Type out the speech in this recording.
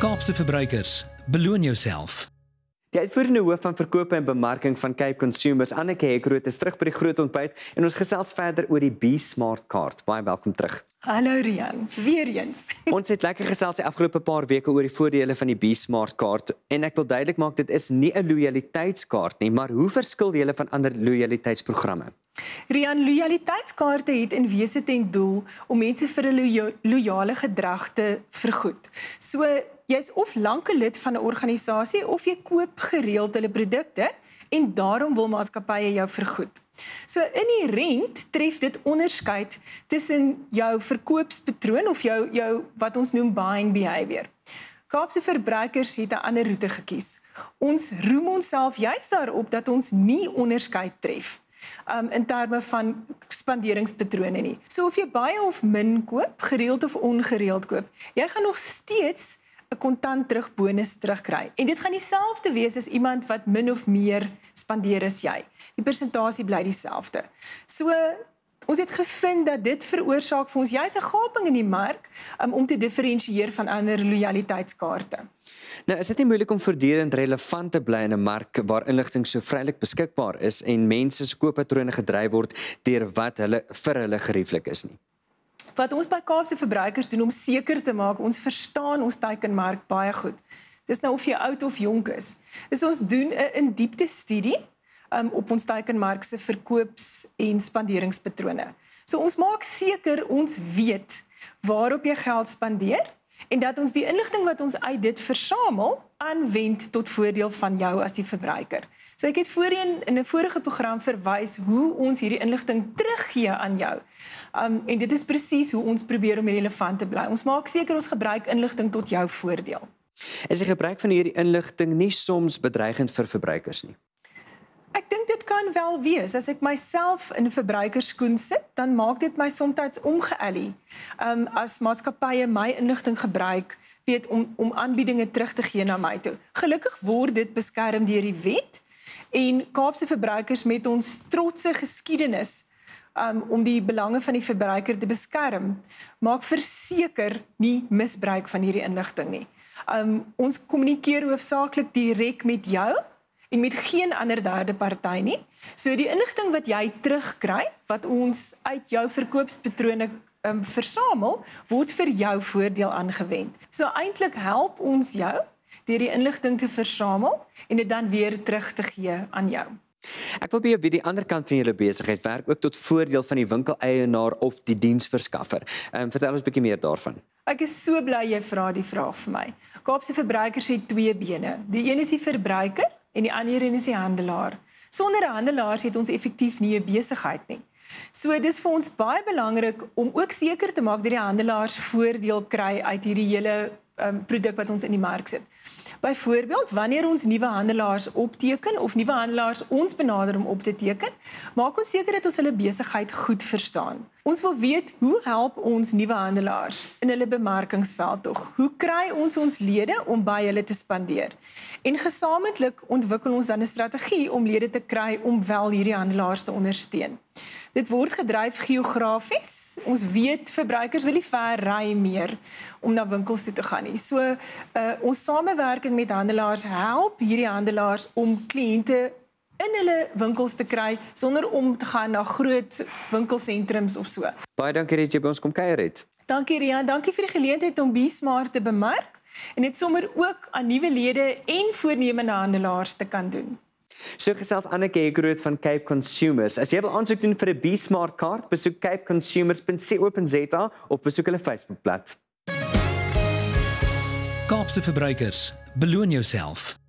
Kaapse Verbruikers, beloon jouself. Die uitvoerende hoof van verkope en bemarking van Cape Consumers, Anneke Hekroot, is terug by die groot ontbyt en ons gesels verder oor die B-Smart kaart. Baie welkom terug. Hallo Rian, weer eens. Ons het lekker gesels die afgelope paar weke oor die voordele van die B-Smart kaart en ek wil duidelik maak dit is nie 'n lojaliteitskaart nie, maar hoe verskil julle van ander lojaliteitsprogramme? Rian, lojaliteitskaarte het in wese ten doel om mense vir 'n lojale gedrag te vergoed. So jy's of lank 'n lid van 'n organisasie of jy koop gereeld hulle produkte en daarom wil maatskappye jou vergoed. So inherent tref dit onderskeid tussen jou verkoopspatroon of jou wat ons noem buying behavior. Kaapse Verbruikers het 'n ander roete gekies. Ons roem onsself juist daarop dat ons nie onderskeid tref in terme van spanderingspatrone nie. So of jy baie of min koop, gereeld of ongereeld koop, jy gaan nog steeds 'n kontant terugbonus terugkry. En dit gaan dieselfde wees as iemand wat min of meer spandeer as jy. Die persentasie bly dieselfde. So ons het gevind dat dit veroorsaak vir ons juist 'n gaping in die mark om te diferensieer van ander lojaliteitskaarte. Nou, is dit nie moeilik om voortdurend relevant te bly in 'n mark waar inligting so vrylik beskikbaar is en mense se kooppatrone gedryf word deur wat vir hulle gerieflik is nie? Wat ons by Kaapse Verbruikers doen om seker te maak, ons verstaan ons teikenmark baie goed. Dis nou of jy oud of jonk is. Ons doen 'n in-diepte studie op ons teikenmark se verkoops- en spanderingspatrone. So ons maak seker ons weet waarop jy geld spandeer en dat ons die inligting wat ons uit dit versamel aanwend tot voordeel van jou as die verbruiker. So ek het voorheen in 'n vorige program verwys hoe ons hierdie inligting teruggee aan jou. En dit is presies hoe ons probeer om relevant te bly. Ons maak seker ons gebruik inligting tot jou voordeel. Is die gebruik van hierdie inligting nie soms bedreigend vir verbruikers nie? Ek dink dit kan wel wees. As ek myself in 'n verbruikerskoen sit, dan maak dit my soms ongeëllie. As maatskappye my inligting gebruik, weet om aanbiedinge terug te gee na my toe. Gelukkig word dit beskerm deur die wet en Kaapse Verbruikers met ons trotse geskiedenis om die belange van die verbruiker te beskerm, maak verseker nie misbruik van hierdie inligting nie. Ons kommunikeer hoofsaaklik direk met jou en met geen ander derde party nie. So die inligting wat jy terugkry, wat ons uit jou verkoopspatrone versamel, word vir jou voordeel aangewend. So eintlik help ons jou deur die inligting te versamel en dit dan weer terug te gee aan jou. Ek wil by jou weet die ander kant van julle besigheid werk ook tot voordeel van die winkeleienaar of die diensverskaffer. Vertel ons 'n bietjie meer daarvan. Ek is so bly jy vra die vraag vir my. Kaapse Verbruikers het twee bene. Die een is die verbruiker en die ander een is die handelaar. Sonder 'n handelaar het ons effektief nie 'n besigheid nie. So dis vir ons baie belangrik om ook seker te maak dat die handelaars voordeel kry uit hierdie hele produk wat ons in die mark sit. Byvoorbeeld, wanneer ons nuwe handelaars opteken of nuwe handelaars ons benader om op te teken, maak ons seker dat ons hulle besigheid goed verstaan. Ons wil weet, hoe help ons nuwe handelaars in hulle bemarkingsveld tog? Hoe kry ons lede om by hulle te spandeer? En gesamentlik ontwikkel ons dan 'n strategie om lede te kry om wel hierdie handelaars te ondersteun. Dit word gedryf geografies. Ons weet verbruikers wil nie ver ry meer om na winkels toe te gaan nie. So ons samewerking met handelaars help hierdie handelaars om kliënte in hulle winkels te kry sonder om te gaan na groot winkelsentrums of so. Baie dankie dat jy by ons kom kuier het. Dankie Rian, dankie vir die geleentheid om B-Smart te bemark en dit sommer ook aan nuwe lede en voornemende handelaars te kan doen. So gesels Anneke Hekroot van Cape Consumers. As jy wil aansoek doen vir 'n B-Smart kaart, besoek capeconsumers.co.za of besoek hulle Facebookblad. Kaapse Verbruikers, beloon jouself.